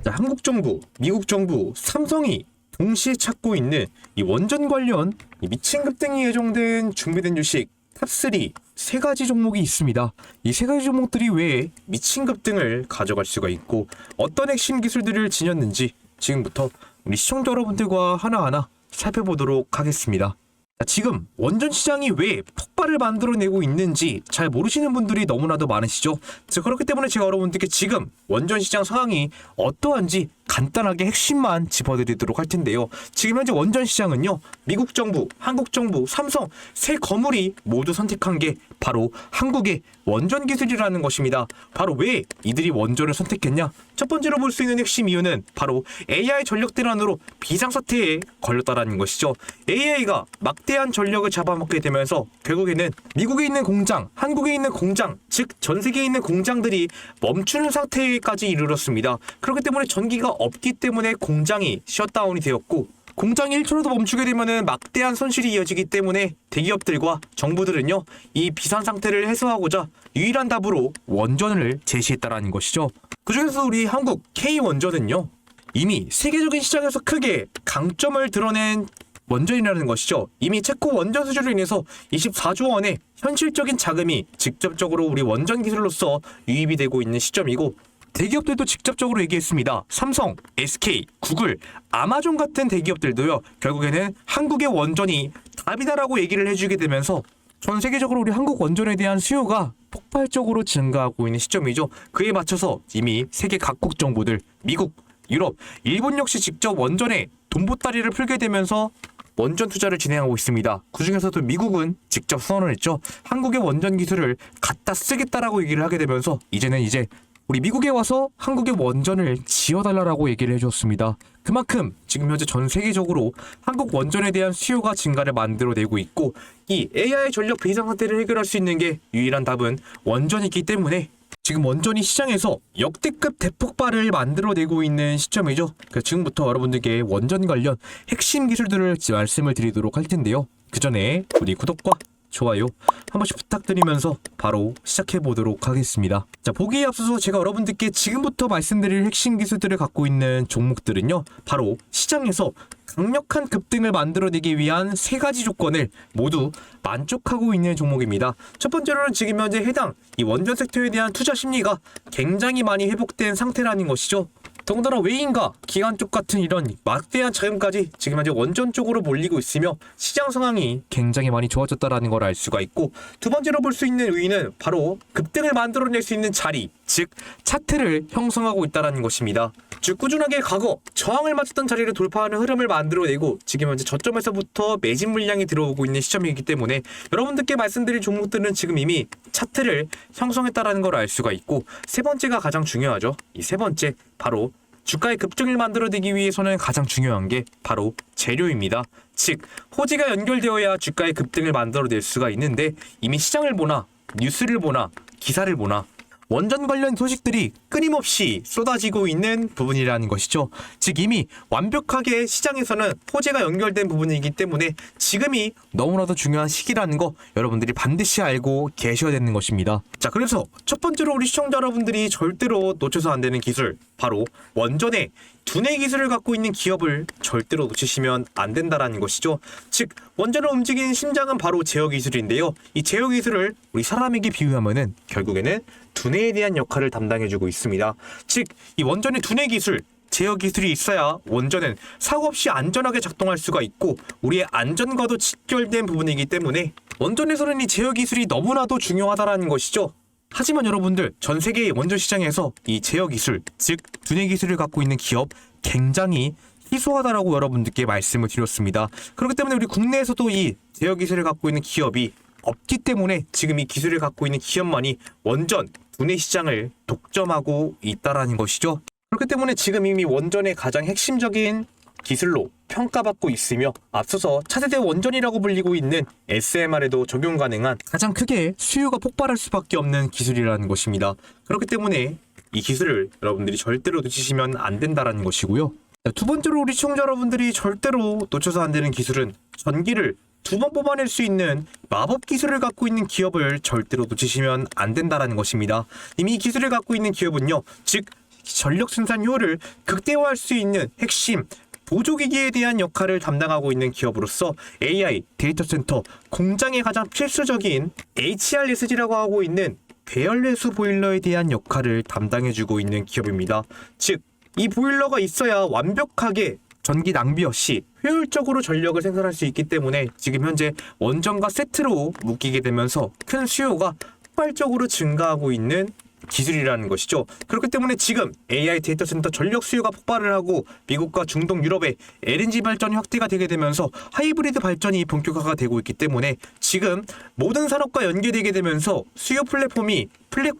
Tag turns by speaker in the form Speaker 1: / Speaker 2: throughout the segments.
Speaker 1: 자, 한국 정부, 미국 정부, 삼성이 동시에 찾고 있는 이 원전 관련 이 미친 급등이 예정된 준비된 주식 탑3 세 가지 종목이 있습니다. 이 세 가지 종목들이 왜 미친 급등을 가져갈 수가 있고 어떤 핵심 기술들을 지녔는지 지금부터 우리 시청자 여러분들과 하나하나 살펴보도록 하겠습니다. 자, 지금 원전 시장이 왜 폭발을 만들어내고 있는지 잘 모르시는 분들이 너무나도 많으시죠. 자, 그렇기 때문에 제가 여러분들께 지금 원전 시장 상황이 어떠한지 간단하게 핵심만 짚어드리도록 할 텐데요. 지금 현재 원전 시장은요, 미국 정부, 한국 정부, 삼성 세 거물이 모두 선택한 게 바로 한국의 원전 기술이라는 것입니다. 바로 왜 이들이 원전을 선택했냐? 첫 번째로 볼 수 있는 핵심 이유는 바로 AI 전력 대란으로 비상사태에 걸렸다라는 것이죠. AI가 막대한 전력을 잡아먹게 되면서 결국에는 미국에 있는 공장, 한국에 있는 공장, 즉 전 세계에 있는 공장들이 멈추는 상태까지 이르렀습니다. 그렇기 때문에 전기가 없기 때문에 공장이 셧다운이 되었고, 공장이 1초라도 멈추게 되면은 막대한 손실이 이어지기 때문에 대기업들과 정부들은요, 이 비상 상태를 해소하고자 유일한 답으로 원전을 제시했다라는 것이죠. 그중에서 우리 한국 K원전은요, 이미 세계적인 시장에서 크게 강점을 드러낸 원전이라는 것이죠. 이미 체코 원전 수주로 인해서 24조 원의 현실적인 자금이 직접적으로 우리 원전 기술로서 유입이 되고 있는 시점이고, 대기업들도 직접적으로 얘기했습니다. 삼성, SK, 구글, 아마존 같은 대기업들도요, 결국에는 한국의 원전이 답이다라고 얘기를 해주게 되면서 전 세계적으로 우리 한국 원전에 대한 수요가 폭발적으로 증가하고 있는 시점이죠. 그에 맞춰서 이미 세계 각국 정부들, 미국, 유럽, 일본 역시 직접 원전에 돈보따리를 풀게 되면서 원전 투자를 진행하고 있습니다. 그중에서도 미국은 직접 선언을 했죠. 한국의 원전 기술을 갖다 쓰겠다라고 얘기를 하게 되면서 이제는 우리 미국에 와서 한국의 원전을 지어달라고 얘기를 해줬습니다. 그만큼 지금 현재 전 세계적으로 한국 원전에 대한 수요가 증가를 만들어내고 있고, 이 AI 전력 비상 상태를 해결할 수 있는 게 유일한 답은 원전이기 때문에 지금 원전이 시장에서 역대급 대폭발을 만들어내고 있는 시점이죠. 그래서 지금부터 여러분들께 원전 관련 핵심 기술들을 말씀을 드리도록 할 텐데요. 그 전에 우리 구독과 좋아요 한 번씩 부탁드리면서 바로 시작해 보도록 하겠습니다. 자, 보기에 앞서서 제가 여러분들께 지금부터 말씀드릴 핵심 기술들을 갖고 있는 종목들은요, 바로 시장에서 강력한 급등을 만들어내기 위한 세 가지 조건을 모두 만족하고 있는 종목입니다. 첫 번째로는 지금 현재 해당 이 원전 섹터에 대한 투자 심리가 굉장히 많이 회복된 상태라는 것이죠. 더군다나 외인과 기관 쪽 같은 이런 막대한 자금까지 지금 현재 원전 쪽으로 몰리고 있으며 시장 상황이 굉장히 많이 좋아졌다라는 걸 알 수가 있고, 두 번째로 볼 수 있는 의의는 바로 급등을 만들어낼 수 있는 자리, 즉 차트를 형성하고 있다는 것입니다. 즉 꾸준하게 과거 저항을 맞췄던 자리를 돌파하는 흐름을 만들어내고 지금 현재 저점에서부터 매진 물량이 들어오고 있는 시점이기 때문에 여러분들께 말씀드릴 종목들은 지금 이미 차트를 형성했다는 걸 알 수가 있고, 세 번째가 가장 중요하죠. 이 세 번째 바로 주가의 급등을 만들어내기 위해서는 가장 중요한 게 바로 재료입니다. 즉 호재가 연결되어야 주가의 급등을 만들어낼 수가 있는데, 이미 시장을 보나 뉴스를 보나 기사를 보나 원전 관련 소식들이 끊임없이 쏟아지고 있는 부분이라는 것이죠. 즉 이미 완벽하게 시장에서는 호재가 연결된 부분이기 때문에 지금이 너무나도 중요한 시기라는 거 여러분들이 반드시 알고 계셔야 되는 것입니다. 자, 그래서 첫 번째로 우리 시청자 여러분들이 절대로 놓쳐서 안 되는 기술, 바로 원전의 두뇌 기술을 갖고 있는 기업을 절대로 놓치시면 안 된다라는 것이죠. 즉 원전을 움직이는 심장은 바로 제어 기술인데요. 이 제어 기술을 우리 사람에게 비유하면은 결국에는 두뇌에 대한 역할을 담당해주고 있습니다. 즉 이 원전의 두뇌 기술, 제어 기술이 있어야 원전은 사고 없이 안전하게 작동할 수가 있고 우리의 안전과도 직결된 부분이기 때문에 원전에서는 이 제어 기술이 너무나도 중요하다라는 것이죠. 하지만 여러분들, 전 세계의 원전 시장에서 이 제어 기술, 즉 두뇌 기술을 갖고 있는 기업 굉장히 희소하다라고 여러분들께 말씀을 드렸습니다. 그렇기 때문에 우리 국내에서도 이 제어 기술을 갖고 있는 기업이 없기 때문에 지금 이 기술을 갖고 있는 기업만이 원전 두뇌 시장을 독점하고 있다라는 것이죠. 그렇기 때문에 지금 이미 원전의 가장 핵심적인 기술로 평가받고 있으며 앞서서 차세대 원전이라고 불리고 있는 SMR에도 적용 가능한 가장 크게 수요가 폭발할 수밖에 없는 기술이라는 것입니다. 그렇기 때문에 이 기술을 여러분들이 절대로 놓치시면 안 된다라는 것이고요. 두 번째로 우리 시청자 여러분들이 절대로 놓쳐서 안 되는 기술은 전기를 두 번 뽑아낼 수 있는 마법 기술을 갖고 있는 기업을 절대로 놓치시면 안 된다라는 것입니다. 이미 이 기술을 갖고 있는 기업은요, 즉 전력 생산 효율을 극대화할 수 있는 핵심 보조기기에 대한 역할을 담당하고 있는 기업으로서 AI, 데이터 센터, 공장에 가장 필수적인 HRSG라고 하고 있는 배열내수 보일러에 대한 역할을 담당해주고 있는 기업입니다. 즉, 이 보일러가 있어야 완벽하게 전기 낭비 없이 효율적으로 전력을 생산할 수 있기 때문에 지금 현재 원전과 세트로 묶이게 되면서 큰 수요가 폭발적으로 증가하고 있는 기술이라는 것이죠. 그렇기 때문에 지금 AI 데이터 센터 전력 수요가 폭발을 하고 미국과 중동, 유럽의 LNG 발전이 확대가 되게 되면서 하이브리드 발전이 본격화가 되고 있기 때문에 지금 모든 산업과 연계되게 되면서 수요 플랫폼이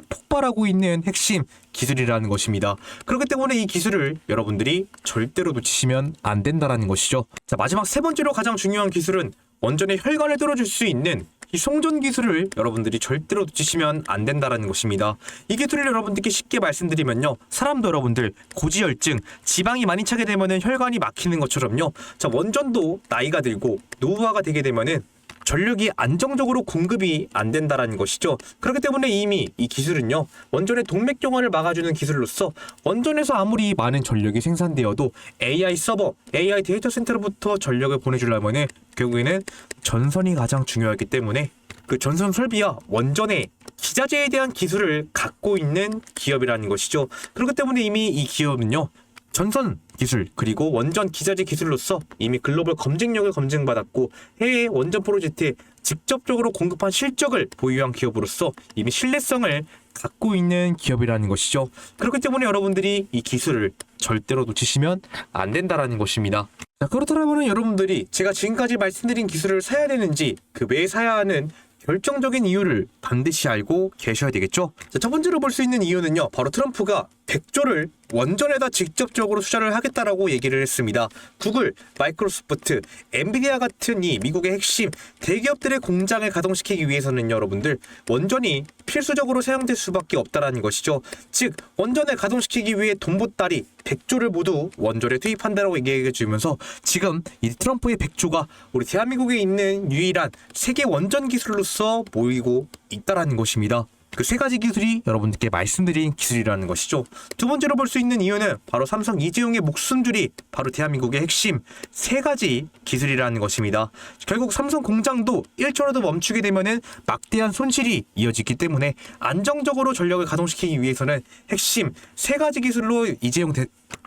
Speaker 1: 폭발하고 있는 핵심 기술이라는 것입니다. 그렇기 때문에 이 기술을 여러분들이 절대로 놓치시면 안 된다라는 것이죠. 자, 마지막 세 번째로 가장 중요한 기술은 원전의 혈관을 뚫어줄 수 있는 이 송전 기술을 여러분들이 절대로 놓치시면 안 된다라는 것입니다. 이 기술을 여러분들께 쉽게 말씀드리면요, 사람도 여러분들 고지혈증, 지방이 많이 차게 되면은 혈관이 막히는 것처럼요. 자, 원전도 나이가 들고 노후화가 되게 되면은 전력이 안정적으로 공급이 안 된다라는 것이죠. 그렇기 때문에 이미 이 기술은요, 원전의 동맥경화를 막아주는 기술로서 원전에서 아무리 많은 전력이 생산되어도 AI 서버, AI 데이터 센터로부터 전력을 보내주려면은 결국에는 전선이 가장 중요하기 때문에 그 전선 설비와 원전의 기자재에 대한 기술을 갖고 있는 기업이라는 것이죠. 그렇기 때문에 이미 이 기업은요, 전선 기술 그리고 원전 기자재 기술로서 이미 글로벌 검증력을 검증받았고 해외 원전 프로젝트에 직접적으로 공급한 실적을 보유한 기업으로서 이미 신뢰성을 갖고 있는 기업이라는 것이죠. 그렇기 때문에 여러분들이 이 기술을 절대로 놓치시면 안 된다라는 것입니다. 자, 그렇다면 여러분들이 제가 지금까지 말씀드린 기술을 사야 되는지 그 왜 사야 하는 결정적인 이유를 반드시 알고 계셔야 되겠죠. 자, 첫 번째로 볼 수 있는 이유는요, 바로 트럼프가 100조를 원전에다 직접적으로 투자를 하겠다라고 얘기를 했습니다. 구글, 마이크로소프트, 엔비디아 같은 이 미국의 핵심 대기업들의 공장을 가동시키기 위해서는 여러분들 원전이 필수적으로 사용될 수밖에 없다라는 것이죠. 즉 원전을 가동시키기 위해 돈 보따리 100조를 모두 원전에 투입한다라고 얘기해 주면서 지금 이 트럼프의 100조가 우리 대한민국에 있는 유일한 세계 원전 기술로서 모이고 있다라는 것입니다. 그 세 가지 기술이 여러분들께 말씀드린 기술이라는 것이죠. 두 번째로 볼 수 있는 이유는 바로 삼성 이재용의 목숨줄이 바로 대한민국의 핵심 세 가지 기술이라는 것입니다. 결국 삼성 공장도 1초라도 멈추게 되면은 막대한 손실이 이어지기 때문에 안정적으로 전력을 가동시키기 위해서는 핵심 세 가지 기술로 이재용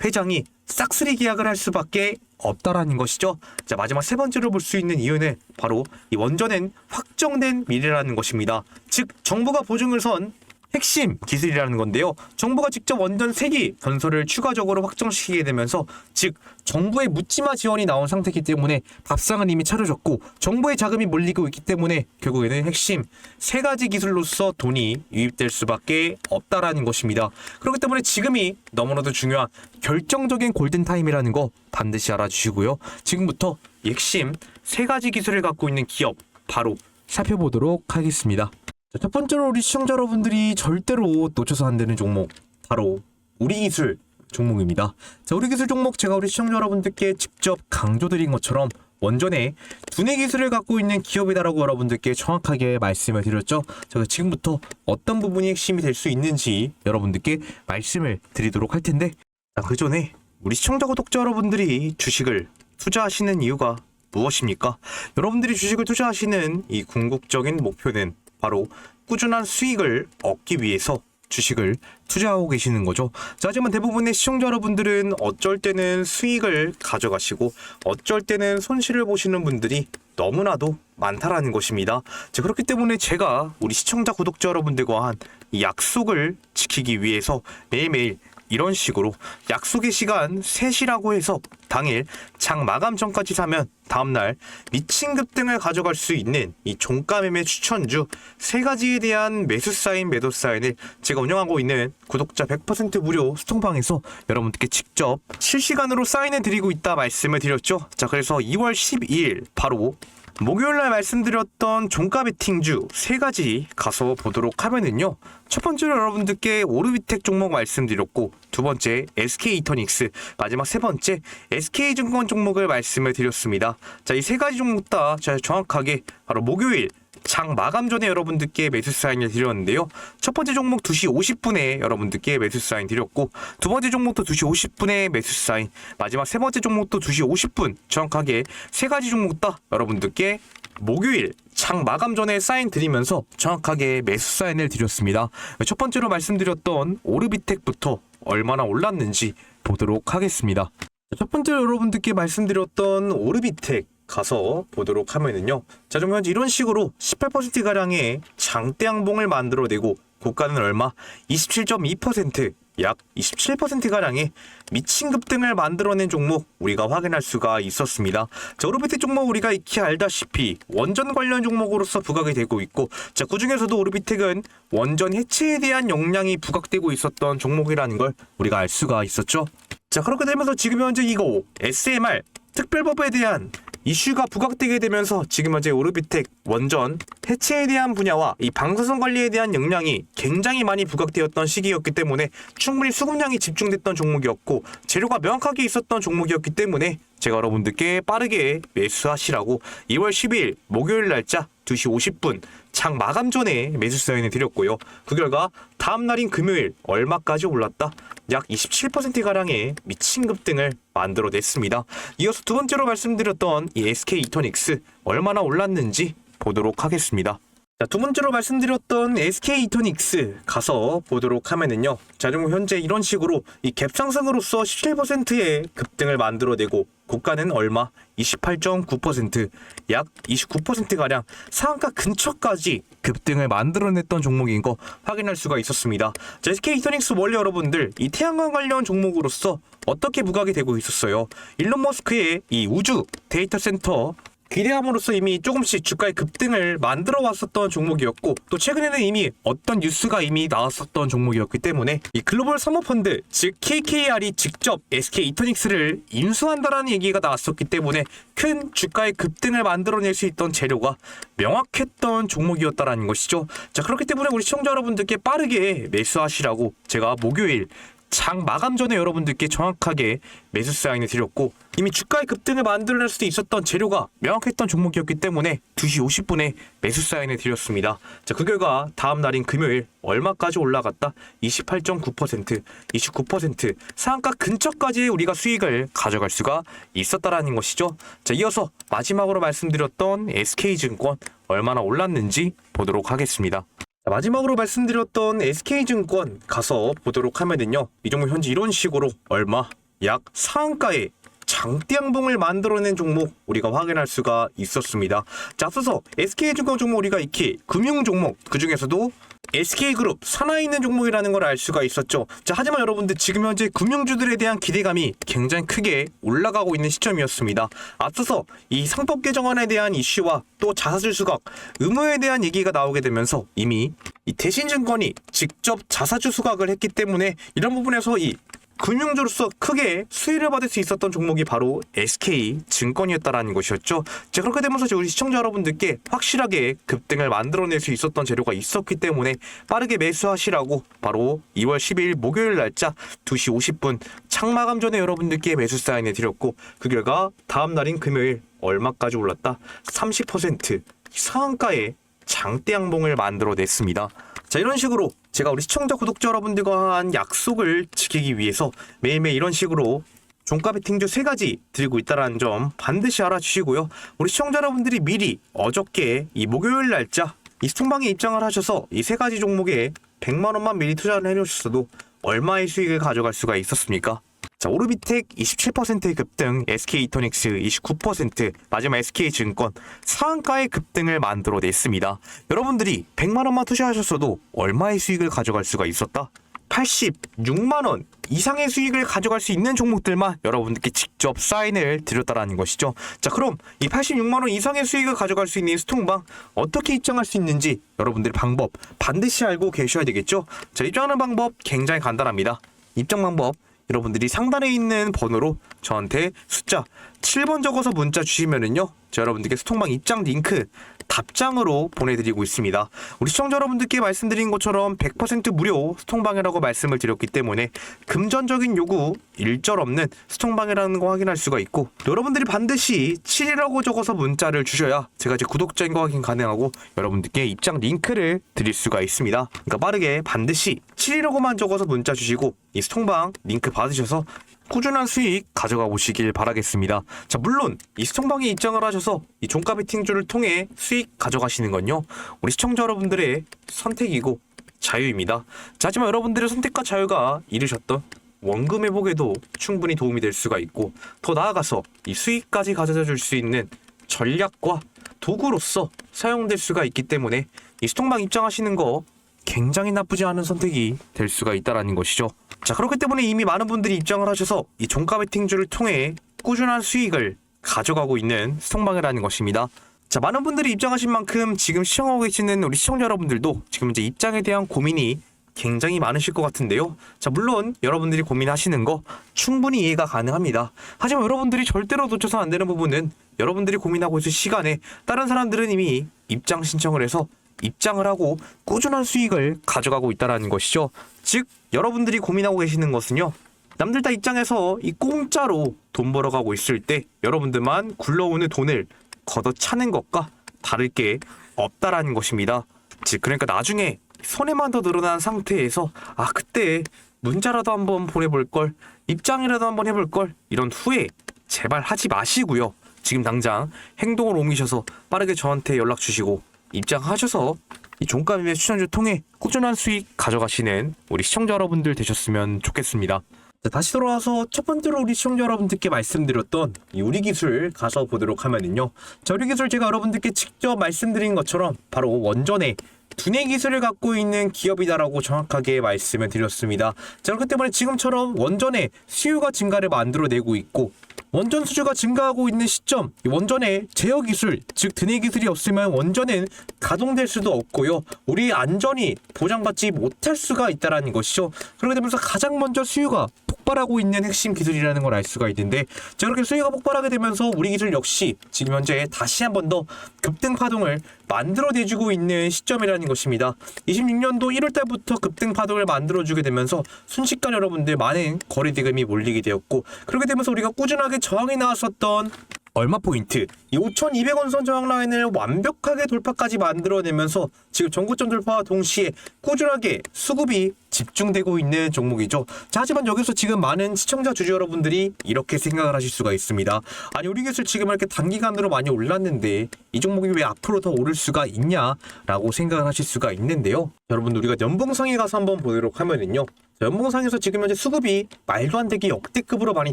Speaker 1: 회장이 싹쓸이 계약을 할 수밖에 없다라는 것이죠. 자, 마지막 세 번째로 볼 수 있는 이유는 바로 이 원전은 확정된 미래라는 것입니다. 즉 정부가 보증을 선 핵심 기술이라는 건데요. 정부가 직접 원전 3기 건설을 추가적으로 확정시키게 되면서 즉 정부의 묻지마 지원이 나온 상태이기 때문에 밥상은 이미 차려졌고 정부의 자금이 몰리고 있기 때문에 결국에는 핵심 세 가지 기술로서 돈이 유입될 수밖에 없다라는 것입니다. 그렇기 때문에 지금이 너무나도 중요한 결정적인 골든타임이라는 거 반드시 알아주시고요. 지금부터 핵심 세 가지 기술을 갖고 있는 기업 바로 살펴보도록 하겠습니다. 자, 첫 번째로 우리 시청자 여러분들이 절대로 놓쳐서 안 되는 종목 바로 우리기술 종목입니다. 자, 우리기술 종목 제가 우리 시청자 여러분들께 직접 강조드린 것처럼 원전에 두뇌 기술을 갖고 있는 기업이다라고 여러분들께 정확하게 말씀을 드렸죠. 제가 지금부터 어떤 부분이 핵심이 될 수 있는지 여러분들께 말씀을 드리도록 할 텐데, 자, 그 전에 우리 시청자 구독자 여러분들이 주식을 투자하시는 이유가 무엇입니까? 여러분들이 주식을 투자하시는 이 궁극적인 목표는 바로 꾸준한 수익을 얻기 위해서 주식을 투자하고 계시는 거죠. 자, 하지만 대부분의 시청자 여러분들은 어쩔 때는 수익을 가져가시고 어쩔 때는 손실을 보시는 분들이 너무나도 많다라는 것입니다. 자, 그렇기 때문에 제가 우리 시청자 구독자 여러분들과 한 이 약속을 지키기 위해서 매일매일 이런 식으로 약속의 시간 3시라고 해서 당일 장 마감 전까지 사면 다음날 미친 급등을 가져갈 수 있는 이 종가 매매 추천주 3가지에 대한 매수 사인, 매도 사인을 제가 운영하고 있는 구독자 100% 무료 소통방에서 여러분들께 직접 실시간으로 사인해 드리고 있다 말씀을 드렸죠. 자, 그래서 2월 12일 바로 목요일날 말씀드렸던 종가 베팅주 3가지 가서 보도록 하면은요. 첫 번째로 여러분들께 오르비텍 종목 말씀드렸고, 두 번째 SK이터닉스, 마지막 세 번째 SK증권 종목을 말씀을 드렸습니다. 자, 이 3가지 종목 다 정확하게 바로 목요일 장 마감 전에 여러분들께 매수 사인을 드렸는데요. 첫 번째 종목 2시 50분에 여러분들께 매수 사인 드렸고, 두 번째 종목도 2시 50분에 매수 사인, 마지막 세 번째 종목도 2시 50분 정확하게 3가지 종목 다 여러분들께 목요일 장 마감 전에 사인 드리면서 정확하게 매수 사인을 드렸습니다. 첫 번째로 말씀드렸던 오르비텍부터 얼마나 올랐는지 보도록 하겠습니다. 첫 번째로 여러분들께 말씀드렸던 오르비텍 가서 보도록 하면은요. 자, 좀 현재 이런 식으로 18%가량의 장대 양봉을 만들어내고 고가는 얼마? 27.2%, 약 27%가량의 미친 급등을 만들어낸 종목 우리가 확인할 수가 있었습니다. 자, 오르비텍 종목 우리가 익히 알다시피 원전 관련 종목으로서 부각이 되고 있고, 자, 그중에서도 오르비텍은 원전 해체에 대한 역량이 부각되고 있었던 종목이라는 걸 우리가 알 수가 있었죠. 자, 그렇게 되면서 지금 현재 이거 SMR 특별법에 대한 이슈가 부각되게 되면서 지금 현재 오르비텍 원전 해체에 대한 분야와 이 방사선 관리에 대한 역량이 굉장히 많이 부각되었던 시기였기 때문에 충분히 수급량이 집중됐던 종목이었고, 재료가 명확하게 있었던 종목이었기 때문에 제가 여러분들께 빠르게 매수하시라고 2월 12일 목요일 날짜 2시 50분 장 마감 전에 매수 사인을 드렸고요. 그 결과 다음 날인 금요일 얼마까지 올랐다? 약 27%가량의 미친 급등을 만들어냈습니다. 이어서 두 번째로 말씀드렸던 이 SK이터닉스 얼마나 올랐는지 보도록 하겠습니다. 자, 두 번째로 말씀드렸던 SK이터닉스 가서 보도록 하면은요. 자, 지금 현재 이런 식으로 이 갭 상승으로서 17%의 급등을 만들어내고 고가는 얼마? 28.9%, 약 29%가량 상한가 근처까지 급등을 만들어냈던 종목인 거 확인할 수가 있었습니다. 자, SK이터닉스 원래 여러분들 이 태양광 관련 종목으로서 어떻게 부각이 되고 있었어요? 일론 머스크의 이 우주 데이터 센터 기대함으로써 이미 조금씩 주가의 급등을 만들어 왔었던 종목이었고, 또 최근에는 이미 어떤 뉴스가 이미 나왔었던 종목이었기 때문에 이 글로벌 사모펀드 즉 KKR이 직접 SK이터닉스를 인수한다라는 얘기가 나왔었기 때문에 큰 주가의 급등을 만들어낼 수 있던 재료가 명확했던 종목이었다라는 것이죠. 자, 그렇기 때문에 우리 시청자 여러분들께 빠르게 매수하시라고 제가 목요일 장 마감 전에 여러분들께 정확하게 매수 사인을 드렸고, 이미 주가의 급등을 만들어낼 수도 있었던 재료가 명확했던 종목이었기 때문에 2시 50분에 매수 사인을 드렸습니다. 자, 그 결과 다음 날인 금요일 얼마까지 올라갔다? 28.9%, 29%, 상한가 근처까지 우리가 수익을 가져갈 수가 있었다라는 것이죠. 자, 이어서 마지막으로 말씀드렸던 SK증권 얼마나 올랐는지 보도록 하겠습니다. 마지막으로 말씀드렸던 SK증권 가서 보도록 하면은요. 이 종목 현재 이런 식으로 얼마? 약 상한가에 장대 양봉을 만들어낸 종목 우리가 확인할 수가 있었습니다. 자, 앞서서 SK증권 종목 우리가 익히 금융 종목, 그 중에서도 SK그룹 산하에 있는 종목이라는 걸 알 수가 있었죠. 자, 하지만 여러분들 지금 현재 금융주들에 대한 기대감이 굉장히 크게 올라가고 있는 시점이었습니다. 앞서서 이 상법 개정안에 대한 이슈와 또 자사주 수각 의무에 대한 얘기가 나오게 되면서 이미 이 대신증권이 직접 자사주 수각을 했기 때문에 이런 부분에서 이 금융주로서 크게 수혜를 받을 수 있었던 종목이 바로 SK증권이었다라는 것이었죠. 자, 그렇게 되면서 우리 시청자 여러분들께 확실하게 급등을 만들어낼 수 있었던 재료가 있었기 때문에 빠르게 매수하시라고 바로 2월 12일 목요일 날짜 2시 50분 창마감 전에 여러분들께 매수 사인을 드렸고, 그 결과 다음 날인 금요일 얼마까지 올랐다? 30% 상한가에 장대 양봉을 만들어냈습니다. 자, 이런 식으로 제가 우리 시청자 구독자 여러분들과 한 약속을 지키기 위해서 매일매일 이런 식으로 종가 베팅주 3가지 드리고 있다는 점 반드시 알아주시고요. 우리 시청자 여러분들이 미리 어저께 이 목요일 날짜 이 스통방에 입장을 하셔서 이 3가지 종목에 100만 원만 미리 투자를 해놓으셨어도 얼마의 수익을 가져갈 수가 있었습니까? 자, 오르비텍 27%의 급등, SK이터닉스 29%, 마지막 SK증권 상한가의 급등을 만들어냈습니다. 여러분들이 100만 원만 투자하셨어도 얼마의 수익을 가져갈 수가 있었다? 86만 원 이상의 수익을 가져갈 수 있는 종목들만 여러분들께 직접 사인을 드렸다라는 것이죠. 자, 그럼 이 86만 원 이상의 수익을 가져갈 수 있는 스통방 어떻게 입장할 수 있는지 여러분들 방법 반드시 알고 계셔야 되겠죠. 자, 입장하는 방법 굉장히 간단합니다. 입장 방법 여러분들이 상단에 있는 번호로 저한테 숫자 7번 적어서 문자 주시면은요, 저 여러분들께 스톡방 입장 링크 답장으로 보내드리고 있습니다. 우리 시청자 여러분들께 말씀드린 것처럼 100% 무료 스톡방이라고 말씀을 드렸기 때문에 금전적인 요구 일절 없는 스톡방이라는 거 확인할 수가 있고, 여러분들이 반드시 7이라고 적어서 문자를 주셔야 제가 이제 구독자인 거 확인 가능하고 여러분들께 입장 링크를 드릴 수가 있습니다. 그러니까 빠르게 반드시 7이라고만 적어서 문자 주시고 이 스톡방 링크 받으셔서 꾸준한 수익 가져가 보시길 바라겠습니다. 자, 물론 이 스톡방에 입장을 하셔서 이 종가 베팅주를 통해 수익 가져가시는 건요, 우리 시청자 여러분들의 선택이고 자유입니다. 자, 하지만 여러분들의 선택과 자유가 이르셨던 원금 회복에도 충분히 도움이 될 수가 있고, 더 나아가서 이 수익까지 가져다 줄 수 있는 전략과 도구로서 사용될 수가 있기 때문에 이 스톡방 입장하시는 거 굉장히 나쁘지 않은 선택이 될 수가 있다라는 것이죠. 자, 그렇기 때문에 이미 많은 분들이 입장을 하셔서 이 종가 베팅주를 통해 꾸준한 수익을 가져가고 있는 스톡방이라는 것입니다. 자, 많은 분들이 입장하신 만큼 지금 시청하고 계시는 우리 시청자 여러분들도 지금 이제 입장에 대한 고민이 굉장히 많으실 것 같은데요. 자, 물론 여러분들이 고민하시는 거 충분히 이해가 가능합니다. 하지만 여러분들이 절대로 놓쳐서 안 되는 부분은, 여러분들이 고민하고 있을 시간에 다른 사람들은 이미 입장 신청을 해서 입장을 하고 꾸준한 수익을 가져가고 있다는 것이죠. 즉, 여러분들이 고민하고 계시는 것은요, 남들 다 입장해서 이 공짜로 돈 벌어가고 있을 때 여러분들만 굴러오는 돈을 걷어차는 것과 다를 게 없다라는 것입니다. 즉, 그러니까 나중에 손해만 더 늘어난 상태에서 그때 문자라도 한번 보내볼걸, 입장이라도 한번 해볼걸, 이런 후회 제발 하지 마시고요. 지금 당장 행동을 옮기셔서 빠르게 저한테 연락 주시고 입장하셔서 이 종가 매매 추천주 통해 꾸준한 수익 가져가시는 우리 시청자 여러분들 되셨으면 좋겠습니다. 자, 다시 돌아와서 첫 번째로 우리 시청자 여러분들께 말씀드렸던 이 우리 기술 가서 보도록 하면은요, 자, 우리 기술 제가 여러분들께 직접 말씀드린 것처럼 바로 원전의 두뇌 기술을 갖고 있는 기업이다라고 정확하게 말씀을 드렸습니다. 자, 그렇기 때문에 지금처럼 원전의 수요가 증가를 만들어내고 있고, 원전 수주가 증가하고 있는 시점, 이 원전의 제어 기술, 즉 드네 기술이 없으면 원전은 가동될 수도 없고요, 우리 안전이 보장받지 못할 수가 있다라는 것이죠. 그렇게 되면서 가장 먼저 수요가 폭발하고 있는 핵심 기술이라는 걸 알 수가 있는데, 자, 그렇게 수요가 폭발하게 되면서 우리 기술 역시 지금 현재 다시 한 번 더 급등 파동을 만들어내주고 있는 시점이라는 것입니다. 26년도 1월달부터 급등 파동을 만들어주게 되면서 순식간에 여러분들 많은 거래 대금이 몰리게 되었고, 그렇게 되면서 우리가 꾸준하게 저항이 나왔었던 얼마 포인트, 이 5,200원 선 저항 라인을 완벽하게 돌파까지 만들어내면서 지금 전고점 돌파와 동시에 꾸준하게 수급이 집중되고 있는 종목이죠. 자, 하지만 여기서 지금 많은 시청자 주주 여러분들이 이렇게 생각을 하실 수가 있습니다. 아니, 우리 기술 지금 이렇게 단기간으로 많이 올랐는데 이 종목이 왜 앞으로 더 오를 수가 있냐라고 생각을 하실 수가 있는데요. 여러분, 우리가 연봉상에 가서 한번 보도록 하면은요, 연봉상에서 지금 현재 수급이 말도 안 되게 역대급으로 많이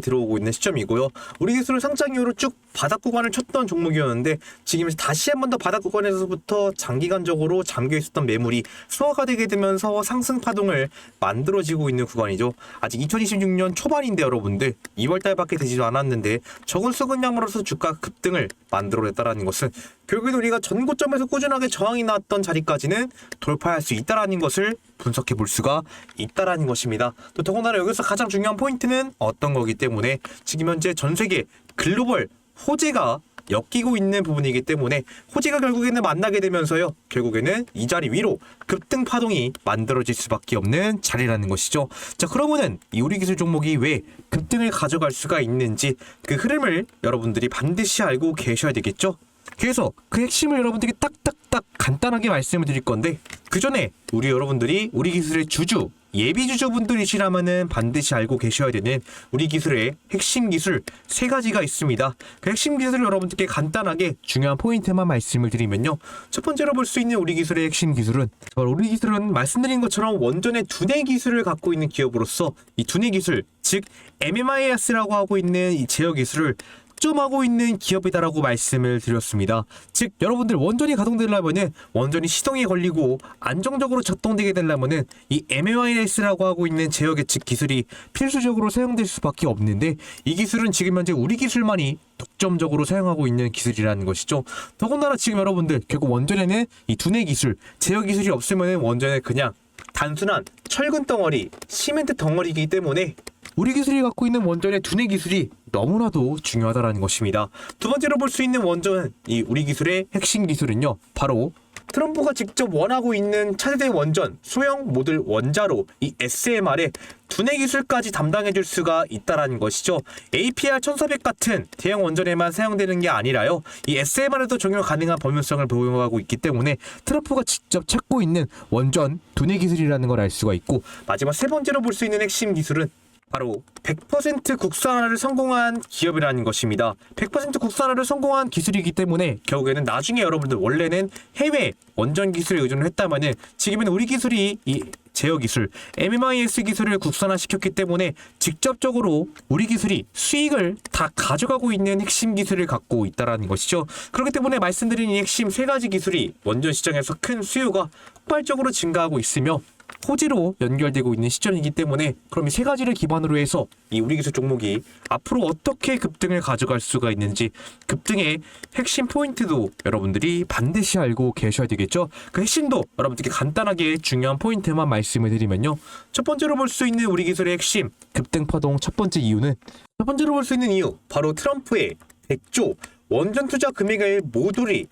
Speaker 1: 들어오고 있는 시점이고요. 우리 기술은 상장 이후로 쭉 바닥 구간을 쳤던 종목이었는데 지금 다시 한 번 더 바닥 구간에서부터 장기간적으로 잠겨 있었던 매물이 소화가 되게 되면서 상승 파동을 만들어지고 있는 구간이죠. 아직 2026년 초반인데 여러분들 2월달밖에 되지도 않았는데 적은 수급량으로서 주가 급등을 만들어냈다는 것은 결국엔 우리가 전고점에서 꾸준하게 저항이 나왔던 자리까지는 돌파할 수 있다는 것을 분석해 볼 수가 있다는 것입니다. 또 더군다나 여기서 가장 중요한 포인트는 어떤 거기 때문에 지금 현재 전 세계 글로벌 호재가 엮이고 있는 부분이기 때문에 호재가 결국에는 만나게 되면서요, 결국에는 이 자리 위로 급등 파동이 만들어질 수밖에 없는 자리라는 것이죠. 자, 그러면은 이 우리 기술 종목이 왜 급등을 가져갈 수가 있는지 그 흐름을 여러분들이 반드시 알고 계셔야 되겠죠. 그래서 그 핵심을 여러분들께 딱딱딱 간단하게 말씀을 드릴 건데, 그 전에 우리 여러분들이 우리 기술의 주주, 예비 주주분들이시라면은 반드시 알고 계셔야 되는 우리 기술의 핵심 기술 3가지가 있습니다. 그 핵심 기술을 여러분들께 간단하게 중요한 포인트만 말씀을 드리면요, 첫 번째로 볼 수 있는 우리 기술의 핵심 기술은 바로 우리 기술은 말씀드린 것처럼 원전의 두뇌 기술을 갖고 있는 기업으로서 이 두뇌 기술, 즉 MMIS라고 하고 있는 이 제어 기술을 점하고 있는 기업이다라고 말씀을 드렸습니다. 즉 여러분들 원전이 가동되려면은, 원전이 시동이 걸리고 안정적으로 작동되게 되려면은 이 MMIS라고 하고 있는 제어 계측 기술이 필수적으로 사용될 수밖에 없는데, 이 기술은 지금 현재 우리 기술만이 독점적으로 사용하고 있는 기술이라는 것이죠. 더군다나 지금 여러분들 결국 원전에는 이 두뇌 기술, 제어 기술이 없으면은 원전에 그냥 단순한 철근 덩어리, 시멘트 덩어리이기 때문에 우리 기술이 갖고 있는 원전의 두뇌 기술이 너무나도 중요하다는 것입니다. 두 번째로 볼 수 있는 원전, 이 우리 기술의 핵심 기술은요, 바로 트럼프가 직접 원하고 있는 차세대 원전 소형 모듈 원자로 이 SMR의 두뇌 기술까지 담당해줄 수가 있다라는 것이죠. APR 1400 같은 대형 원전에만 사용되는 게 아니라요, 이 SMR에도 적용 가능한 범용성을 보유하고 있기 때문에 트럼프가 직접 찾고 있는 원전 두뇌 기술이라는 걸 알 수가 있고, 마지막 세 번째로 볼 수 있는 핵심 기술은 바로 100% 국산화를 성공한 기업이라는 것입니다. 100% 국산화를 성공한 기술이기 때문에 결국에는 나중에 여러분들 원래는 해외 원전 기술에 의존을 했다면은 지금은 우리 기술이 이 제어 기술, MMIS 기술을 국산화시켰기 때문에 직접적으로 우리 기술이 수익을 다 가져가고 있는 핵심 기술을 갖고 있다라는 것이죠. 그렇기 때문에 말씀드린 이 핵심 세 가지 기술이 원전 시장에서 큰 수요가 폭발적으로 증가하고 있으며 호재로 연결되고 있는 시점이기 때문에, 그럼 이 세 가지를 기반으로 해서 이 우리 기술 종목이 앞으로 어떻게 급등을 가져갈 수가 있는지, 급등의 핵심 포인트도 여러분들이 반드시 알고 계셔야 되겠죠. 그 핵심도 여러분들께 간단하게 중요한 포인트만 말씀을 드리면요, 첫 번째로 볼 수 있는 우리 기술의 핵심 급등 파동 첫 번째 이유는, 첫 번째로 볼 수 있는 이유 바로 트럼프의 100조 원전 투자 금액을 모듈이